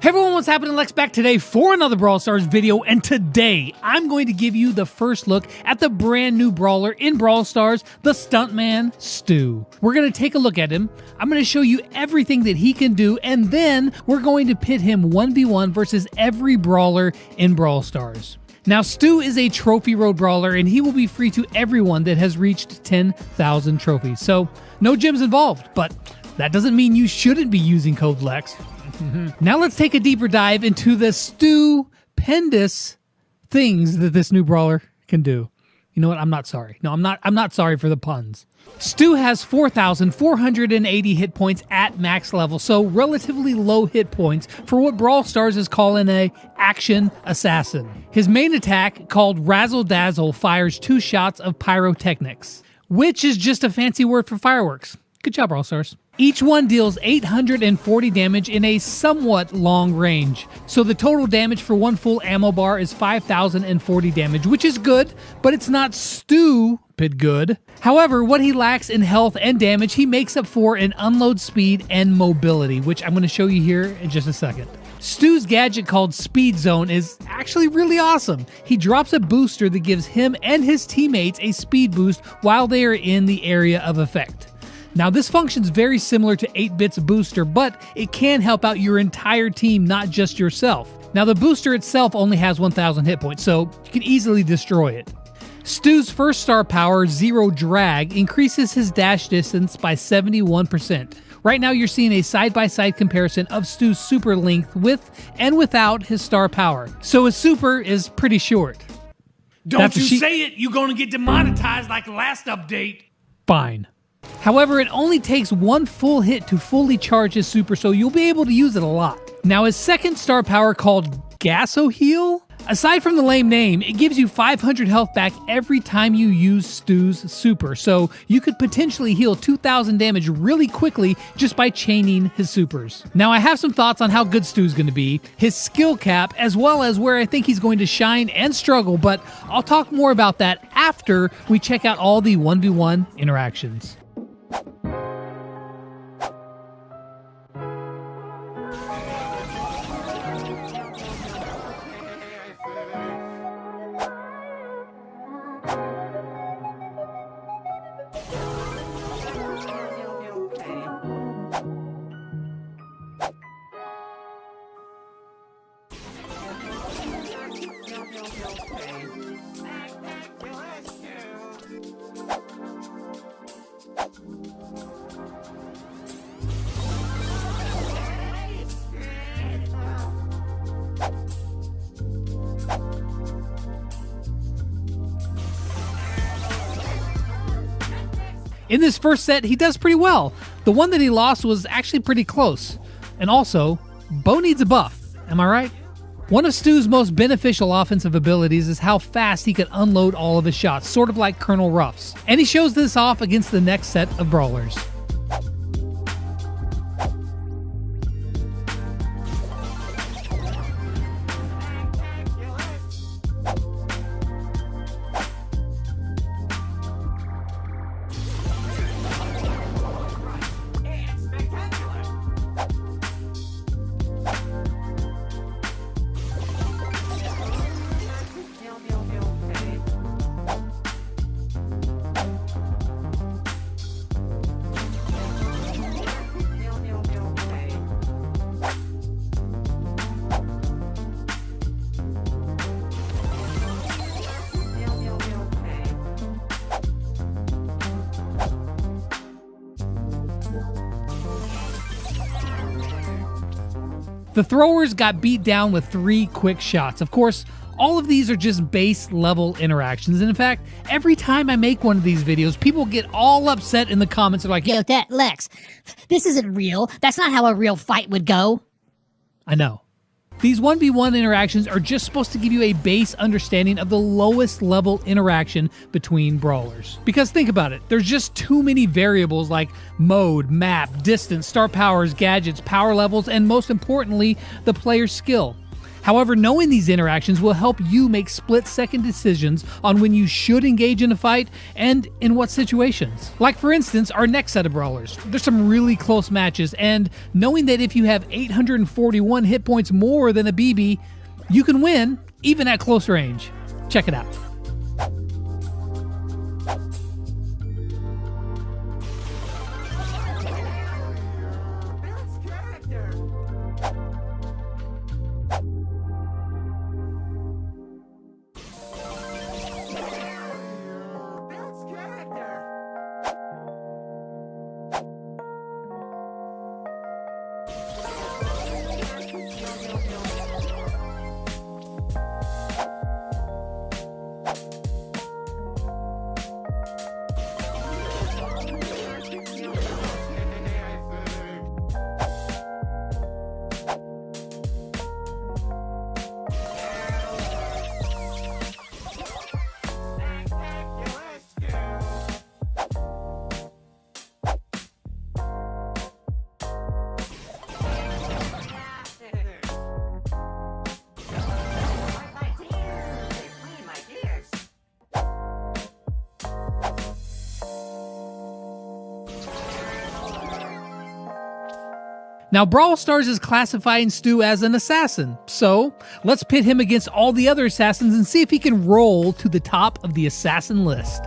Hey everyone, what's happening? Lex back today for another Brawl Stars video, and today I'm going to give you the first look at the brand new brawler in Brawl Stars, the Stuntman Stu. We're going to take a look at him, I'm going to show you everything that he can do, and then we're going to pit him 1v1 versus every brawler in Brawl Stars. Now, Stu is a trophy road brawler, and he will be free to everyone that has reached 10,000 trophies. So, no gems involved, but that doesn't mean you shouldn't be using code LEX. Now let's take a deeper dive into the stupendous things that this new brawler can do. You know what? I'm not sorry. No, I'm not sorry for the puns. Stu has 4,480 hit points at max level, so relatively low hit points for what Brawl Stars is calling a action assassin. His main attack, called Razzle Dazzle, fires 2 shots of pyrotechnics, which is just a fancy word for fireworks. Good job, Brawl Stars. Each one deals 840 damage in a somewhat long range. So the total damage for one full ammo bar is 5,040 damage, which is good, but it's not stupid good. However, what he lacks in health and damage, he makes up for in unload speed and mobility, which I'm going to show you here in just a second. Stu's gadget, called Speed Zone, is actually really awesome. He drops a booster that gives him and his teammates a speed boost while they are in the area of effect. Now, this functions very similar to 8-Bit's booster, but it can help out your entire team, not just yourself. Now, the booster itself only has 1,000 hit points, so you can easily destroy it. Stu's first star power, Zero Drag, increases his dash distance by 71%. Right now, you're seeing a side-by-side comparison of Stu's super length with and without his star power. So his super is pretty short. Don't you say it, you're gonna get demonetized like the last update. Fine. However, it only takes one full hit to fully charge his super, so you'll be able to use it a lot. Now, his second star power, called Gasso Heal, aside from the lame name, it gives you 500 health back every time you use Stu's super, so you could potentially heal 2,000 damage really quickly just by chaining his supers. Now, I have some thoughts on how good Stu's going to be, his skill cap, as well as where I think he's going to shine and struggle, but I'll talk more about that after we check out all the 1v1 interactions. In this first set, he does pretty well. The one that he lost was actually pretty close. And also, Bo needs a buff. Am I right? One of Stu's most beneficial offensive abilities is how fast he can unload all of his shots, sort of like Colonel Ruff's. And he shows this off against the next set of brawlers. The throwers got beat down with 3 quick shots. Of course, all of these are just base level interactions. And in fact, every time I make one of these videos, people get all upset in the comments. They're like, yo, that Lex, this isn't real. That's not how a real fight would go. I know. These 1v1 interactions are just supposed to give you a base understanding of the lowest level interaction between brawlers. Because think about it, there's just too many variables like mode, map, distance, star powers, gadgets, power levels, and most importantly, the player's skill. However, knowing these interactions will help you make split-second decisions on when you should engage in a fight and in what situations. Like for instance, our next set of brawlers. There's some really close matches, and knowing that if you have 841 hit points more than a BB, you can win even at close range. Check it out. Now, Brawl Stars is classifying Stu as an assassin, so let's pit him against all the other assassins and see if he can roll to the top of the assassin list.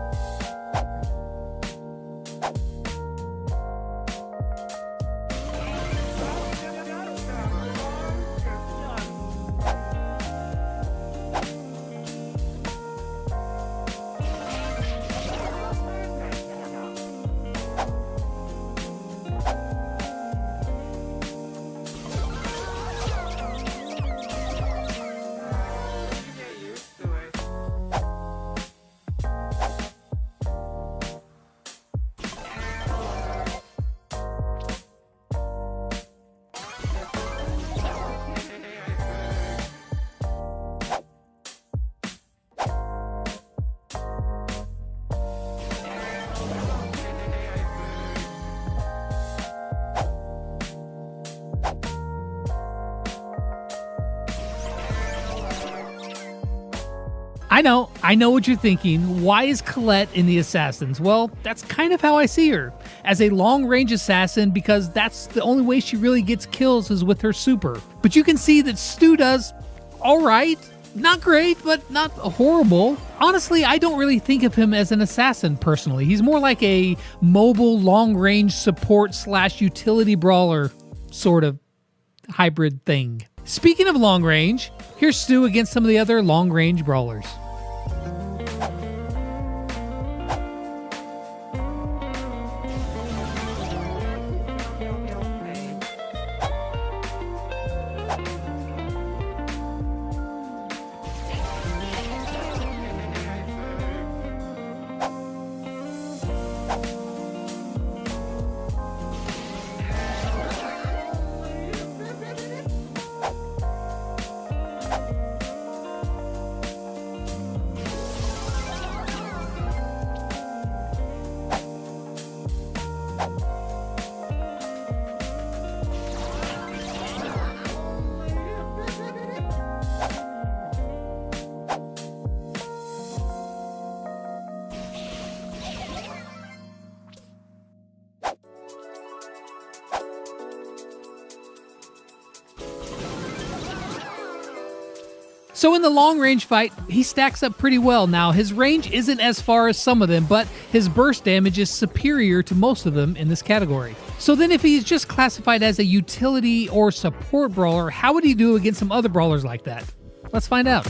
I know what you're thinking. Why is Colette in the Assassins? Well, that's kind of how I see her. As a long-range assassin, because that's the only way she really gets kills is with her super. But you can see that Stu does alright. Not great, but not horrible. Honestly, I don't really think of him as an assassin personally. He's more like a mobile, long-range support / utility brawler sort of hybrid thing. Speaking of long range, here's Stu against some of the other long-range brawlers. So in the long-range fight, he stacks up pretty well. Now, his range isn't as far as some of them, but his burst damage is superior to most of them in this category. So then if he's just classified as a utility or support brawler, how would he do against some other brawlers like that? Let's find out.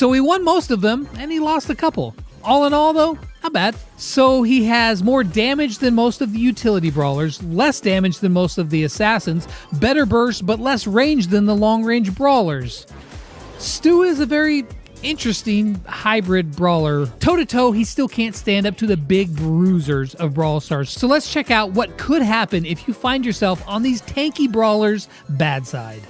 So he won most of them, and he lost a couple. All in all, though, not bad. So he has more damage than most of the utility brawlers, less damage than most of the assassins, better burst, but less range than the long-range brawlers. Stu is a very interesting hybrid brawler. Toe-to-toe, he still can't stand up to the big bruisers of Brawl Stars. So let's check out what could happen if you find yourself on these tanky brawlers' bad side.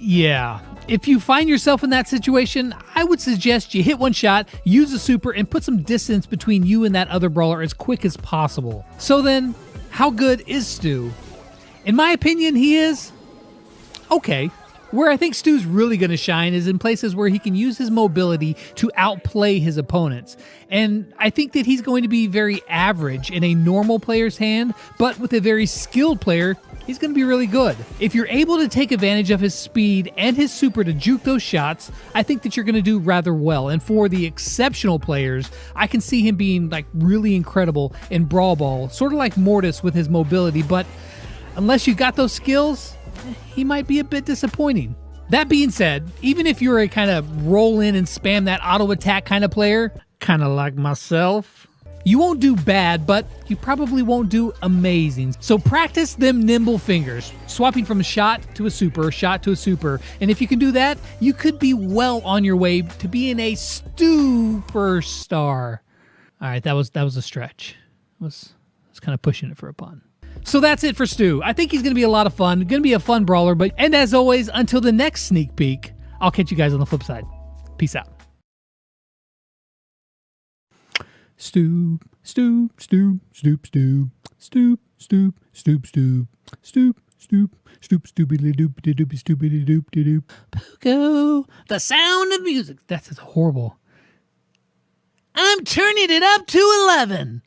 Yeah, if you find yourself in that situation, I would suggest you hit one shot, use a super, and put some distance between you and that other brawler as quick as possible. So then, how good is Stu? In my opinion, he is okay. Where I think Stu's really going to shine is in places where he can use his mobility to outplay his opponents. And I think that he's going to be very average in a normal player's hand, but with a very skilled player, he's going to be really good. If you're able to take advantage of his speed and his super to juke those shots, I think that you're going to do rather well. And for the exceptional players, I can see him being like really incredible in Brawl Ball, sort of like Mortis with his mobility, but unless you got those skills, he might be a bit disappointing. That being said, even if you're a kind of roll in and spam that auto attack kind of player, kind of like myself, you won't do bad, but you probably won't do amazing. So practice them nimble fingers, swapping from a shot to a super, and if you can do that, you could be well on your way to being a superstar. All right, that was a stretch. I was kind of pushing it for a pun. So that's it for Stu. I think he's going to be a lot of fun, going to be a fun brawler, and as always, until the next sneak peek, I'll catch you guys on the flip side. Peace out. Stoop, stoop, stoop, stoop, stoop, stoop, stoop, stoop, stoop, stoop, stoop, stoop, stoopity doop doopy stoopity doop doop. Pogo, the sound of music. That's horrible. I'm turning it up to 11.